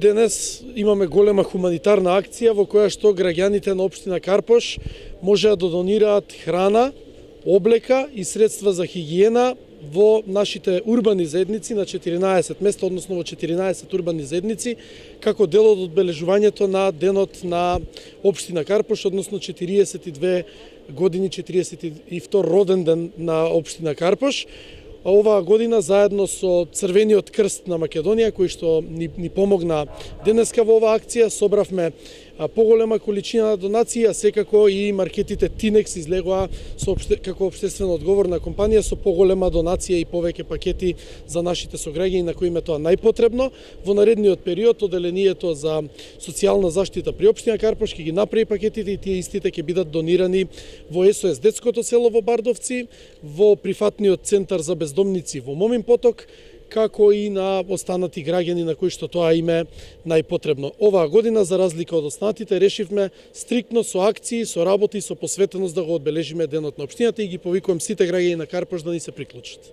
Денес имаме голема хуманитарна акција во која што граѓаните на општина Карпош можеа да донираат храна, облека и средства за хигиена во нашите урбани заедници на 14 места, односно во 14 урбани заедници, како дел од одбележувањето на денот на општина Карпош, односно 42 години, 42 роден ден на општина Карпош. Оваа година заедно со Црвениот крст на Македонија, кој што ни помогна денеска во оваа акција, собравме поголема количина донации, а секако и маркетите Тинекс излегоа како општествено одговорна компанија со поголема донација и повеќе пакети за нашите сограѓани на кои им е тоа најпотребно. Во наредниот период Оделението за социјална заштита при општина Карпош ќе ги направи пакетите и тие истите ќе бидат донирани во СОС детското село во Бардовци, во прифатниот центар за бездомници во Момин Поток, како и на останати граѓани на кои што тоа им е најпотребно. Оваа година, за разлика од останатите, решивме стриктно со акции, со работи и со посветеност да го одбележиме денот на општината и ги повикувам сите граѓани на Карпош да ни се приклучат.